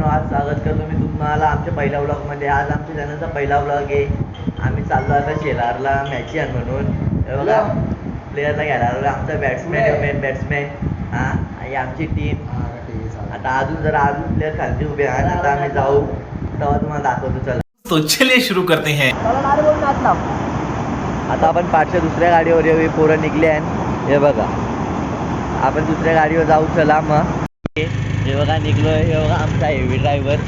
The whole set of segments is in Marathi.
आज स्वागत करतो मी तुम्हाला आमच्या पहिल्या व्लॉगमध्ये. आज आमच्या चॅनलचा पहिला व्लॉग आहे. आम्ही चाललो आता शेलारला मॅची आहे म्हणून. हे बघा प्लेयरला घ्यायला आलो. आमचा बॅट्समॅन मेन बॅट्समॅन हां आणि आमची टीम. आता अजून प्लेयर खालती उभे आहेत. आता आम्ही जाऊ तेव्हा तुम्हाला दाखवतो. चला तो चलिए शुरू करते हैं. आता आपण पाठच्या दुसऱ्या गाडीवर येऊ. पोरं निघले आहे. हे बघा आपण दुसऱ्या गाडीवर जाऊ. चला मग हे बघा निघलो. हे बघा आमचा हेवी ड्रायव्हर.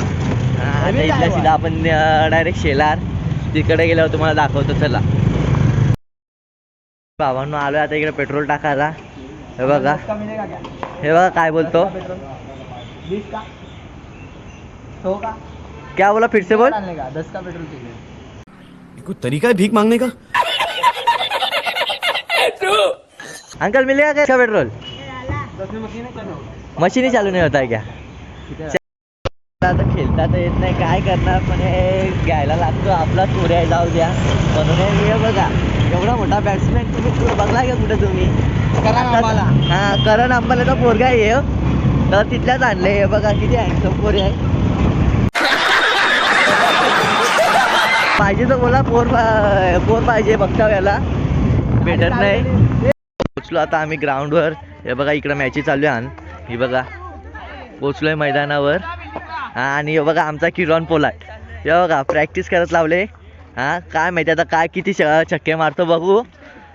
आता इथल्या सीधा आपण डायरेक्ट शेलार तिकडे गेल्यावर तुम्हाला दाखवतो. चला भावांनो आलोय आता इकडे पेट्रोल टाकायला. हे बघा काय बोलतो. क्या बोला फिर से बोल. 10 का पेट्रोल चाहिए. कोई तरीका है भीख मांगने का. अंकल मिलेगा क्या पेट्रोल. मशीन ही चालू नहीं होता है क्या. आता खेळता तर येत नाही काय करणार पण हे घ्यायला लागतो. आपला चोऱ्या जाऊ द्या म्हणून हे बघा एवढा मोठा बॅट्समॅन तुम्ही बघला का कुठे तुम्ही. हा करण अंबालाचा पोरगा आहे तर तिथल्याच आणले. हे बघा किती हँडसम पोरी आहे. पाहिजे तर बोला पोर पाहिजे बघता याला भेटत नाही. पोचलो आता आम्ही ग्राउंडवर. हे बघा इकडं मॅची चालू आहे. ही बघा पोचलोय मैदानावर. हां आणि हे बघा आमचा किरण पोलाट. हे बघा प्रॅक्टिस करत लावले. हां काय माहिती आता काय किती छक्के मारतो बघू.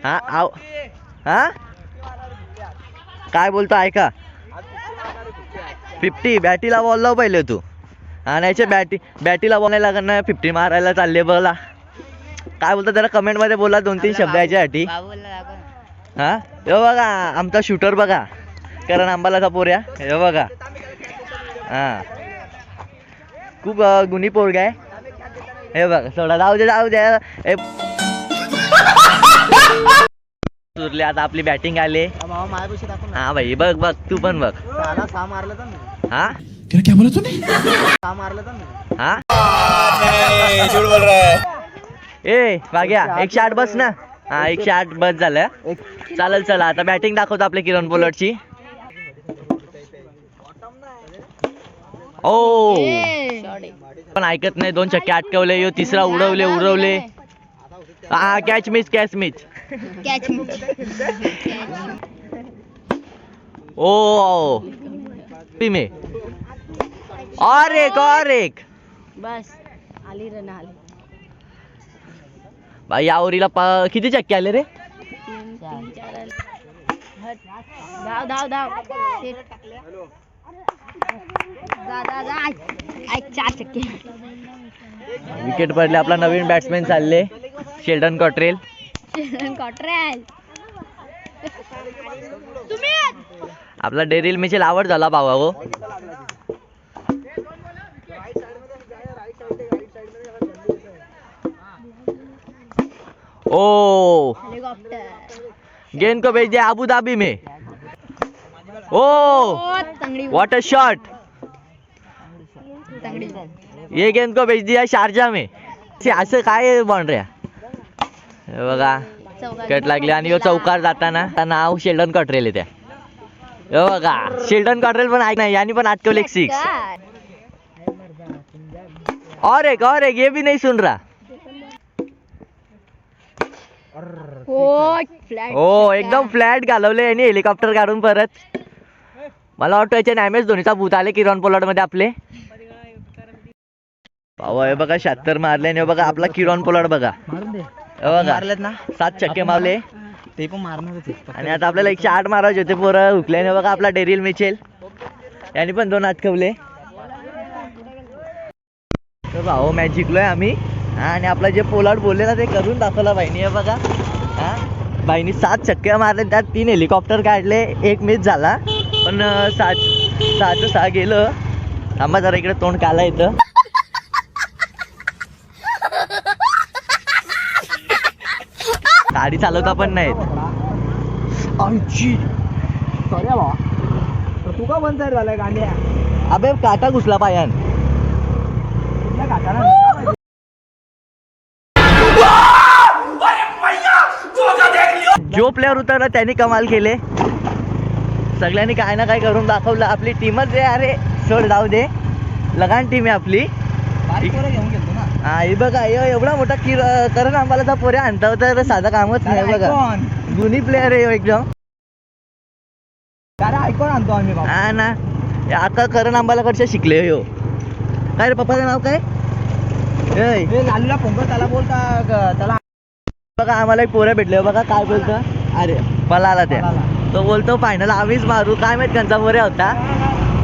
हां हां काय बोलतो ऐका. 50 बॅटीला बॉल लाव पहिले तू. आणि याच्या बॅटीला बॉल नाही लागत ना 50 मारायला चालले बघा. काय बोलतो जरा कमेंटमध्ये बोला 2-3 शब्द याच्यासाठी. हां हे बघा आमचा शूटर बघा करण अंबालाचा पोऱ्या. हे बघा हां खूप गुणी पोरगा आहे. हे बघा सोडा जाऊ द्या. सुरले आता आपली बॅटिंग आले. हा भाई बघ तू पण बघ. हा क्या बोला तूने. हा झूठ बोल रहा है. ए वाग्या 108 बस ना. हा 108 बस झालं. चालेल चला आता बॅटिंग दाखवतो आपल्या किरण पोलाटची. ओ पण ऐकत नाही. 2 छक्के अटकवले. यो तिसरा उडवले. हा कॅच मिच. ओ में और एक बस आली रन आली. भाई या ओरीला किती छक्के आले रे. 3 4 धाव 4 छक्के. विकेट पडले. आपला नवीन बॅट्समॅन चालले शेल्डन कॉट्रेल. आपला डेरिल मिचेल आवड झाला भावा हो. ओ गेंद को भेज दिया अबू धाबी में. Oh what a shot. ये गेंद को भेज दिया शारजा में. असं काय बाउंड्री. हे बघा कट लागली आणि यो चौकार जाताना नाव शेल्डन कॉट्रेल येते. हे बघा शेल्डन कॉट्रेल पण ऐक नाही यांनी पण अटकवले 6. और एक ये भी नहीं सुन रहा. हो एकदम फ्लॅट घालवले यांनी हेलिकॉप्टर काढून परत. मला वाटतं याच्या MS धोनीचा भूत आले किरण पोलार्ड मध्ये आपले. हे बघा 76 मारले. हे बघा आपला किरण पोलार्ड बघा. हे बघा 7 छक्के मारले. ते पण मारणारच. आणि आता आपल्याला 108 मारायचे होते पोरं हुकल्याने. बघा आपला डेरिल मिचेल यांनी पण 2 अटकवले. तर भाऊ मॅच जिंकलोय आम्ही. आणि आपला जे पोलार्ड बोलले ना ते करून दाखवला बाईनी. हे बघा हा बाईनी 7 छक्के मारले. त्यात 3 हेलिकॉप्टर काढले. 1 मिस झाला पण 6 गेलं. थांबा जरा इकडे तोंड काला येतं. गाडी चालवता पण नाहीत. तू का बंद झालाय गांड्या. अबे काटा घुसला पायान. जो प्लेअर उतरला त्यांनी कमाल केले. सगळ्यांनी काय ना काय करून दाखवलं. आपली टीमच रे. अरे सोड जाऊ दे. लगान टीम आहे आपली. बारीक पोरं घेऊन गेलतो ना. हा हे बघा एवढा मोठा करण आंबालाचा पोऱ्या आणता होता तर साधा कामच नाही बघा. आयकॉन. जुनी प्लेअर आहे ह्यो एकदम. अरे आयकॉन आणतो आम्ही बाबा. हा ना आता करण आंबालाकडच्या शिकले ह्यो. काय रे पप्पाचं नाव काय? ए, हे लालूला फोन कर त्याला बोल का त्याला बघा आम्हाला एक पोरं भेटले बघा काय बोलतो. अरे पलाला त्या पलाला. तो बोलतो फायनल आम्हीच मारू काय माहित त्यांचा पोऱ्या होता.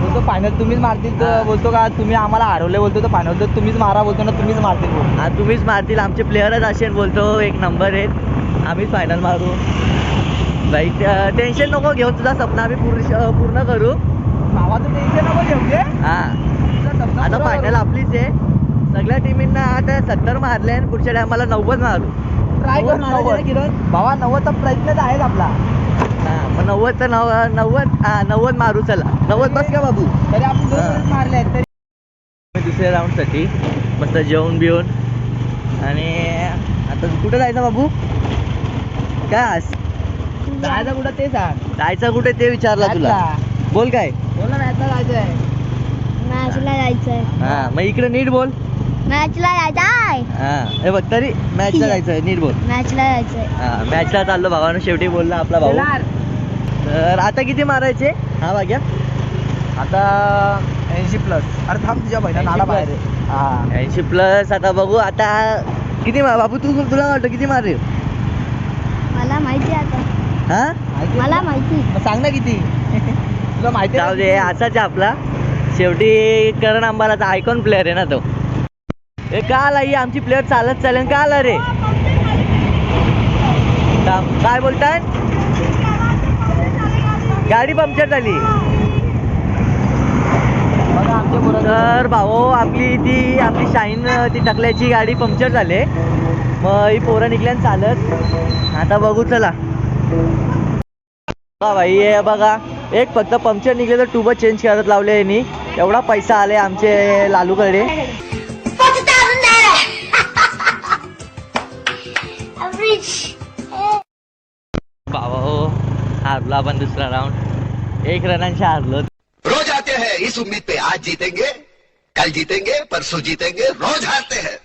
बोलतो फायनल तुम्हीच मारतील तर बोलतो का तुम्ही आम्हाला हरवले बोलतो तर फायनल तर तुम्हीच मारा बोलतो ना तुम्हीच मारतील बोलतो. हा तुम्हीच मारतील आमचे प्लेअरच असेल बोलतो एक नंबर आहेत आम्हीच फायनल मारू. बाई टेन्शन नको घेऊ तुझा सपना आम्ही पूर्ण करू. भावाचं टेन्शन नको घेऊ दे. हा तुझा सपना आता पूर्ण फायनल करू. आपलीच आहे. सगळ्या टीमींना आता 70 मारले आणि पुढच्या टायमाला 90 मारू. ट्राय कर 90. भावा 90 चा प्रयत्न आहेच आपला. हा मग 90 तर 90 मारू चला. 90 बस का बाबू. तरी आपण हा. 2 मारले आहेत तरी. दुसऱ्या राऊंडसाठी मस्त जेवण बिवून आणि आता कुठे जायचं बाबू काय आज जायचं कुठं ते सांग. जायचं कुठे ते विचारला तुला. मॅचला. बोल काय. बोल ना मॅचला जायचंय. मॅचला जायचंय. हा मग इकडे नीट बोल. मॅचला जायचंय. हा हे बघ तरी मॅचला जायचं नीट बोल. मॅचला जायचंय. हा मॅचला चाललो भावानं शेवटी बोलला आपला भाऊ. येणार. तर आता किती मारायचे हा भाग्या. आता 80+. अरे थांब तुझ्या बहिणा 80 नाला plus. बाहेर आहे. हा 80+ आता बघू आता किती बाबू तुला वाटतं किती मारेल. मला माहिती आता. हा माहिती आहे मला तुला? माहिती. मग सांग ना किती. तुला माहिती आहे जाऊ ना दे किती? असाच आहे आपला शेवटी करण आंबालाचा आयकॉन प्लेअर आहे ना तो. ए का आला ही आमची प्लेअर चालत चालेल का आला रे. काय बोलताय गाडी पंक्चर झाली. बघा आमच्या पोराचं. तर भाऊ आपली शाईन ती टकल्याची गाडी पंक्चर झाले. मग ही पोरं निघल्यान चालत आता बघू चला. हा भाई हे बघा एक फक्त पंक्चर निघले तर ट्यूब चेंज करत लावले यांनी. एवढा पैसा आले आमचे लालूकडे. बाबा हो हारलो आपण दुसरा राऊंड 1 रनांशी हारलो. रोज आते हैं इस उम्मीद पे आज जीतेंगे कल जीतेंगे परसों जीतेंगे रोज हारते हैं